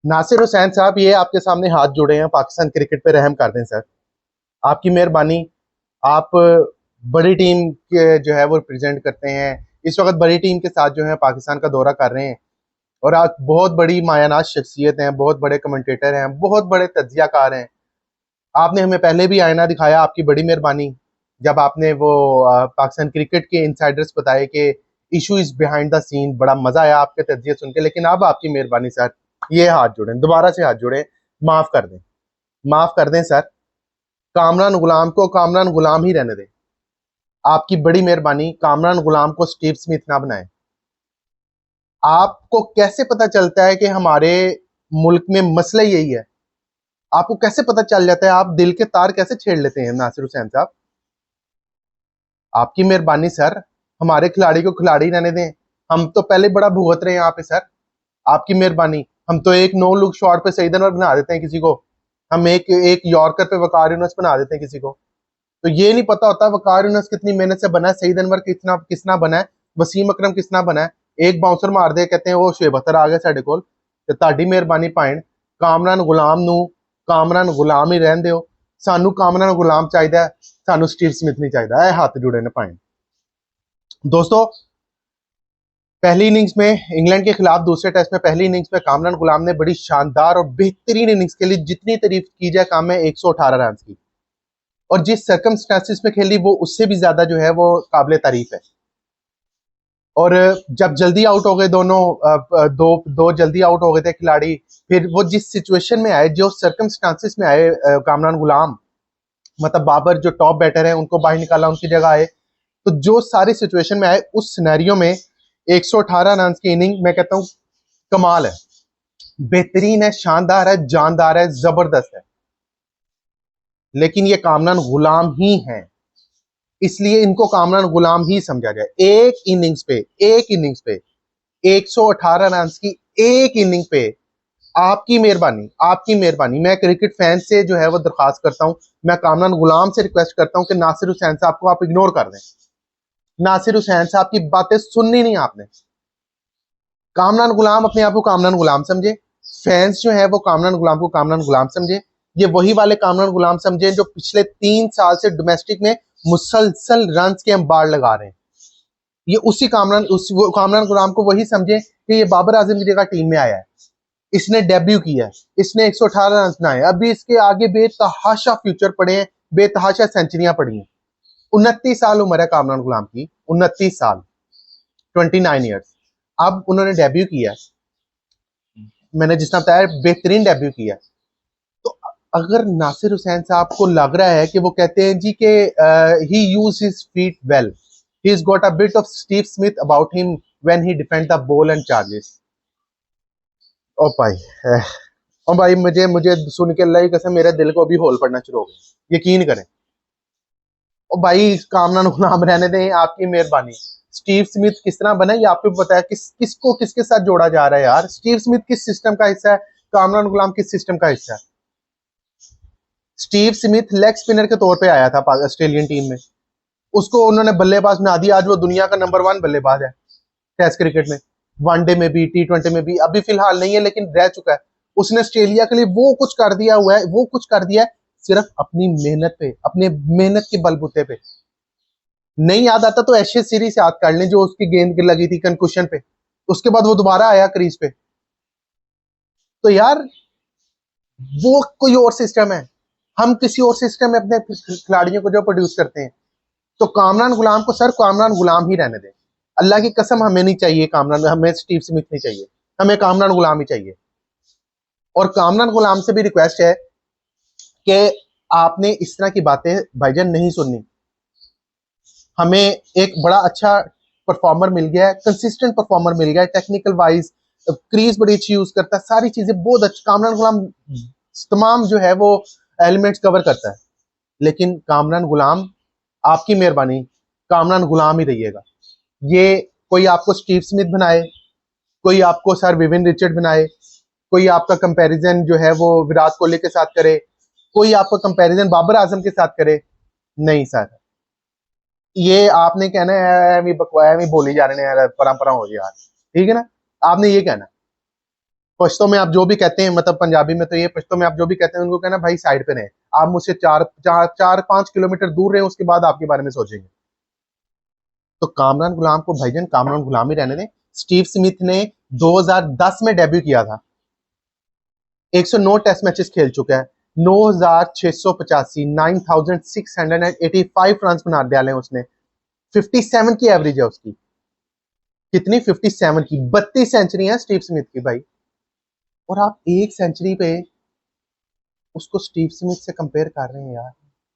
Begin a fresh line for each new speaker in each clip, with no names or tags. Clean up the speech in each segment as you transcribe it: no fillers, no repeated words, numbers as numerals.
नासिर हुसैन साहब, ये आपके सामने हाथ जोड़े हैं, पाकिस्तान क्रिकेट पे रहम कर दें सर। आपकी मेहरबानी। आप बड़ी टीम के जो है वो रिप्रेजेंट करते हैं, इस वक्त बड़ी टीम के साथ जो है पाकिस्तान का दौरा कर रहे हैं, और आप बहुत बड़ी मायानाज शख्सियत हैं, बहुत बड़े कमेंटेटर हैं, बहुत बड़े तज्जियाकार हैं। आपने हमें पहले भी आईना दिखाया, आपकी बड़ी मेहरबानी। जब आपने वो पाकिस्तान क्रिकेट के इनसाइडर्स बताए कि issue is behind the scene, बड़ा मजा आया आपके तज्जिए सुन के। लेकिन अब आपकी मेहरबानी सर, ये हाथ जोड़ें, दोबारा से हाथ जोड़ें, माफ कर दें, माफ कर दें सर। कामरान गुलाम को कामरान गुलाम ही रहने दें। आपकी बड़ी मेहरबानी, कामरान गुलाम को स्टीव स्मिथ ना बनाएं। आपको कैसे पता चलता है कि हमारे मुल्क में मसला यही है? आपको कैसे पता चल जाता है? आप दिल के तार कैसे छेड़ लेते हैं नासिर हुसैन साहब? आपकी मेहरबानी सर, हमारे खिलाड़ी को खिलाड़ी रहने दें। हम तो पहले बड़ा भुगत रहे हैं यहाँ पे सर। आपकी मेहरबानी। हम तो एक नो लुक शॉट पे सईद अनवर बना देते हैं किसी को। हम एक एक यॉर्कर पे वकार यूनुस बना देते हैं किसी को। तो ये नहीं पता होता वकार यूनुस कितनी मेहनत से बना है, सईद अनवर कितना किसना बना है, वसीम अकरम किसना बना है। एक बाउंसर मार दे, कहते हैं वो शुएब अख्तर आ गए साडे कोल। ते ताड़ी मेहरबानी पाइन कामरान गुलाम नू कामरान गुलाम ही रहन दियो। सानू कामरान गुलाम चाहिए, सानू स्टीव स्मिथ नहीं चाहिए। ए हाथ जुड़े ने पाइन। दोस्तों, पहली इनिंग्स में इंग्लैंड के खिलाफ दूसरे टेस्ट में पहली इनिंग्स में कामरान गुलाम ने बड़ी शानदार और बेहतरीन इनिंग्स खेली, जितनी तारीफ की जाए काम है 118 रन की। और जिस सर्कमस्टेंसेस में खेली वो उससे भी ज्यादा जो है वो काबिल तारीफ है। और जब जल्दी आउट हो गए दोनों, दो दो जल्दी आउट हो गए थे खिलाड़ी, फिर वो जिस सिचुएशन में आए, जो सर्कमस्टांसिस में आए, कामरान गुलाम मतलब बाबर जो टॉप बैटर है उनको बाहर निकाला, उनकी जगह आए। तो जो सारी सिचुएशन में आए उस सिनेरियो में 118 रन की इनिंग, मैं कहता हूं कमाल है, बेहतरीन है, शानदार है, जानदार है, जबरदस्त है। लेकिन ये कामरान गुलाम ही है, इसलिए इनको कामरान गुलाम ही समझा जाए। एक इनिंग्स पे 118 रन की एक इनिंग पे। आपकी मेहरबानी, आपकी मेहरबानी। मैं क्रिकेट फैन से जो है वो दरखास्त करता हूं, मैं कामरान गुलाम से रिक्वेस्ट करता हूं कि नासिर हुसैन साहब को आप इग्नोर कर दें। नासिर हुसैन साहब की बातें सुननी नहीं आपने। कामरान गुलाम अपने आप को कामरान गुलाम समझे, फैंस जो है वो कामरान गुलाम को कामरान गुलाम समझे। ये वही वाले कामरान गुलाम समझे जो पिछले 3 साल से डोमेस्टिक में मुसलसल रन के अंबार लगा रहे हैं। ये उसी कामरान वो कामरान गुलाम को वही समझे कि ये बाबर आजम की जगह टीम में आया है, इसने डेब्यू किया है, इसने 118 रन बनाए, अभी इसके आगे बेतहाशा फ्यूचर पड़े हैं, बेतहाशा सेंचुरियां पड़ी हैं। 29 साल उम्र है कामरान गुलाम की, 29 साल, 29 ईयर्स। अब उन्होंने डेब्यू किया, मैंने जिस तरह बताया बेहतरीन डेब्यू किया। तो अगर नासिर हुसैन साहब को लग रहा है कि वो कहते हैं जी के he use his feet well, he is got a bit of Steve Smith about him when he defend the ball and charges. ओ भाई, ओ भाई, मुझे मुझे सुन के अल्लाह की कसम मेरे दिल को अभी होल पड़ना शुरू हो गया, यकीन करें। ओ भाई, कामरान गुलाम रहने दें, आपकी मेहरबानी। स्टीव स्मिथ किस तरह बना ये आपको पता है? किसको किसके साथ जोड़ा जा रहा है यार? स्टीव स्मिथ किस सिस्टम का हिस्सा है? कामरान गुलाम किस सिस्टम का हिस्सा है? स्टीव स्मिथ लेग स्पिनर के तौर पे आया था ऑस्ट्रेलियन टीम में, उसको उन्होंने बल्लेबाज बना दिया, आज वो दुनिया का नंबर 1 बल्लेबाज है टेस्ट क्रिकेट में, वनडे में भी, T20 में भी। अभी फिलहाल नहीं है लेकिन रह चुका है। उसने ऑस्ट्रेलिया के लिए वो कुछ कर दिया हुआ है, वो कुछ कर दिया है सिर्फ अपनी मेहनत पे, अपने मेहनत के बलबूते पे। नहीं याद आता तो एशेज सीरीज याद कर लें, जो उसकी गेंद लगी थी कंकुशन पे, उसके बाद वो दोबारा आया क्रीज पे। तो यार, वो कोई और सिस्टम है, हम किसी और सिस्टम में अपने खिलाड़ियों को जो प्रोड्यूस करते हैं। तो कामरान गुलाम को सर कामरान गुलाम ही रहने दें। अल्लाह की कसम, हमें नहीं चाहिए कामरान, हमें स्टीव स्मिथ नहीं चाहिए, हमें कामरान गुलाम ही चाहिए। और कामरान गुलाम से भी रिक्वेस्ट है कि आपने इस तरह की बातें भाईजान नहीं सुननी। हमें एक बड़ा अच्छा परफॉर्मर मिल गया है, कंसिस्टेंट परफॉर्मर मिल गया है, टेक्निकल वाइज क्रीज बड़ी अच्छी यूज करता है, सारी चीजें बहुत अच्छी, कामरान गुलाम तमाम जो है वो एलिमेंट्स कवर करता है। लेकिन कामरान गुलाम, आपकी मेहरबानी, कामरान गुलाम ही रहिएगा। ये कोई आपको स्टीव स्मिथ बनाए, कोई आपको सर विविन रिचर्ड बनाए, कोई आपका कंपैरिजन जो है वो विराट कोहली के साथ करे, कोई आपका कंपैरिजन बाबर आजम के साथ करे, नहीं सर। ये आपने कहना है भी बकवाया भी बोली जा रहे हैं यार, परंपरा हो गई यार, ठीक है ना? आपने ये कहना पश्तो में आप जो भी कहते हैं, मतलब पंजाबी में तो ये, पश्तो में आप जो भी कहते हैं उनको कहना भाई साइड पे रहे, आप मुझसे 4-5 किलोमीटर दूर रहे, उसके बाद आपके बारे में सोचेंगे। तो कामरान गुलाम को भाईजान कामरान गुलाम ही रहने दें। स्टीव स्मिथ ने 2010 में डेब्यू किया था, 109 टेस्ट मैचेस खेल चुका है, 9685 9685 रन बना डाले उसने, 57 की एवरेज है उसकी। कितनी? 57 की। 32 सेंचुरी है स्टीव स्मिथ की भाई। और आप एक सेंचुरी पे उसको स्टीव स्मिथ से कंपेयर कर रहे हैं यार,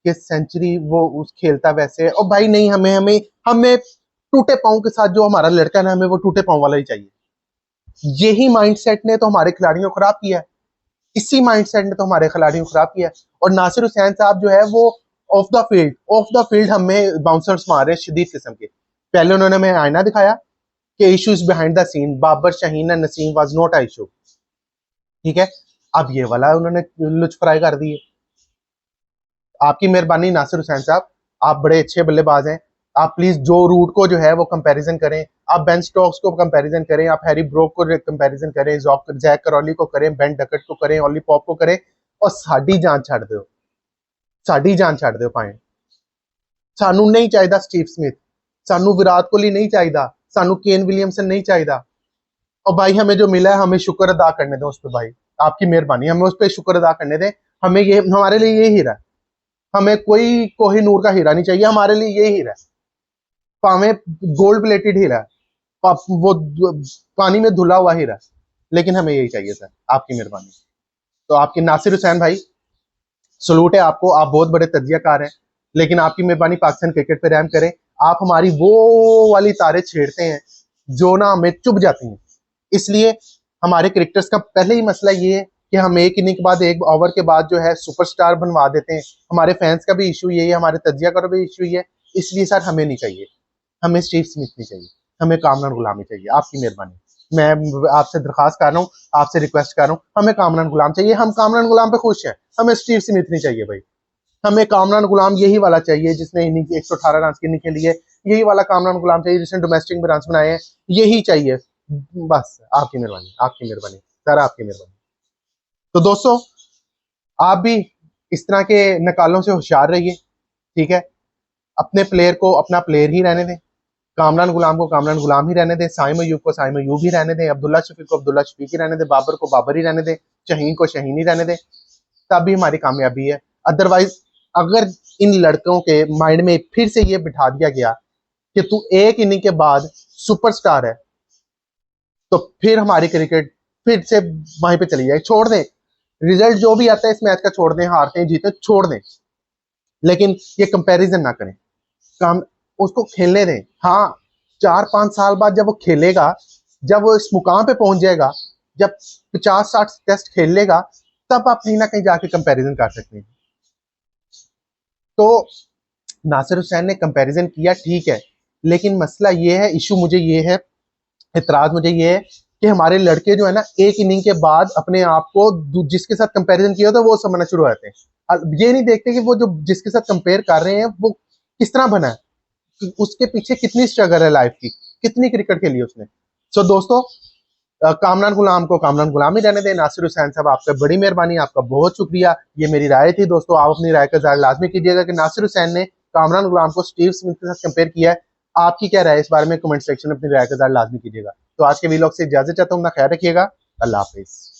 कि सेंचुरी वो उस खेलता वैसे है। और भाई नहीं, हमें हमें हमें टूटे पांव के साथ जो हमारा लड़का है ना, हमें वो टूटे पांव वाला ही चाहिए। यही माइंडसेट ने तो हमारे खिलाड़ियों को खराब किया है, इसी माइंडसेट ने तो हमारे खिलाड़ियों को खराब किया है। और नासिर हुसैन साहब जो है वो ऑफ द फील्ड हमें बाउंसर्स मार रहे हैं शदीद किस्म के। पहले उन्होंने हमें आईना दिखाया कि issues behind the scene, Babar Shaheen and Naseem was not a issue, ठीक है। अब ये वाला उन्होंने लुच फ्राई कर दी है। आपकी मेहरबानी नासिर हुसैन साहब, आप बड़े अच्छे बल्लेबाज हैं, आप प्लीज जो रूट को जो है वो कंपैरिजन करें, आप बेन स्टोक्स को कंपैरिजन करें, आप हैरी ब्रोक को कंपैरिजन करें, जैक करॉली को करें, बेन डकट को करें, ओली पॉप को करें, और साडी जान छड़ दो, साडी जान छड़ दो पाए। सानू नहीं चाहिए स्टीव स्मिथ, सानू विराट कोहली नहीं चाहिए, सानू केन विलियमसन नहीं चाहिए। और भाई हमें जो मिला है हमें शुक्र अदा करने दें उस पर भाई, आपकी मेहरबानी, हमें उस पर शुक्र अदा करने दें। हमें ये, हमारे लिए ये हीरा है, हमें कोई कोहिनूर का हीरा नहीं चाहिए, हमारे लिए ये हीरा है, पावे गोल्ड प्लेटेड हीरा है, वो पानी में धुला हुआ हीरा है, लेकिन हमें यही चाहिए सर, आपकी मेहरबानी। तो आपके नासिर हुसैन भाई, सलूट है आपको, आप बहुत बड़े तजियाकार हैं, लेकिन आपकी मेहरबानी पाकिस्तान क्रिकेट पे रहम करें। आप हमारी वो वाली तारे छेड़ते हैं जो ना हमें चुभ जाती हैं। इसलिए हमारे क्रिकेटर्स का पहले ही मसला ये है कि हम एक इनिंग के बाद, एक ओवर के बाद जो है सुपरस्टार बनवा देते हैं। हमारे फैंस का भी इशू यही है, हमारे तजिया का भी इशू ये है। इसलिए सर हमें नहीं चाहिए, हमें स्टीव स्मिथ नहीं चाहिए, हमें कामरान गुलाम चाहिए, आपकी मेहरबानी। मैं आपसे दरखास्त कर रहा हूँ, आपसे रिक्वेस्ट कर रहा हूँ, हमें कामरान गुलाम चाहिए, हम कामरान गुलाम पे खुश हैं, हमें स्टीव स्मिथ नहीं चाहिए भाई। हमें कामरान गुलाम यही वाला चाहिए जिसने इनिंग 118 रन की इनिंग खेली है, यही वाला कामरान गुलाम चाहिए जिसने डोमेस्टिक में रन बनाए हैं, यही चाहिए बस। आपकी मेहरबानी, आपकी मेहरबानी सर, आपकी मेहरबानी। तो दोस्तों, आप भी इस तरह के नकालों से होशियार रहिए, ठीक है। अपने प्लेयर को अपना प्लेयर ही रहने दें, कामरान गुलाम को कामरान गुलाम ही रहने दें, साइम अयूब को साइम अयूब ही रहने दें, अब्दुल्ला शफीक को अब्दुल्ला शफीक ही रहने दें, बाबर को बाबर ही रहने दें, शहीन को शहीन ही रहने दें, तभी हमारी कामयाबी है। अदरवाइज अगर इन लड़कों के माइंड में फिर से ये बिठा दिया गया कि तू एक इनिंग के बाद सुपरस्टार है, तो फिर हमारी क्रिकेट फिर से वहीं पे चली जाएगी। छोड़ दें, रिजल्ट जो भी आता है इस मैच का छोड़ दें, हारते हैं जीते छोड़ दें, लेकिन ये कंपैरिजन ना करें, काम उसको खेलने दें। हाँ, 4-5 साल बाद जब वो खेलेगा, जब वो इस मुकाम पे पहुंच जाएगा, जब 50-60 टेस्ट खेल लेगा, तब आप कहीं ना कहीं जाके कंपैरिजन कर सकते हैं। तो नासिर हुसैन ने कंपैरिजन किया, ठीक है, लेकिन मसला ये है, इशू मुझे ये है, इतराज मुझे ये है कि हमारे लड़के जो है ना, एक इनिंग के बाद अपने आप को जिसके साथ कंपैरिजन किया था वो समझना शुरू हो जाते हैं। ये नहीं देखते कि वो जो जिसके साथ कंपेयर कर रहे हैं वो किस तरह बना है, उसके पीछे कितनी स्ट्रगल है लाइफ की, कितनी क्रिकेट खेली उसने। सो दोस्तों, कामरान गुलाम को कामरान गुलाम ही रहने दें। नासिर हुसैन साहब, आपका बड़ी मेहरबानी, आपका बहुत शुक्रिया। ये मेरी राय थी दोस्तों, आप अपनी राय का इज़हार लाजमी कीजिएगा कि नासिर हुसैन ने कामरान गुलाम को स्टीव स्मिथ के साथ कंपेयर किया है। आपकी क्या राय है इस बारे में? कमेंट सेक्शन में अपनी राय का इज़हार लाजमी कीजिएगा। तो आज के वीलॉग से इजाजत चाहता हूँ, अपना ख्याल रखिएगा। अल्लाह हाफिज।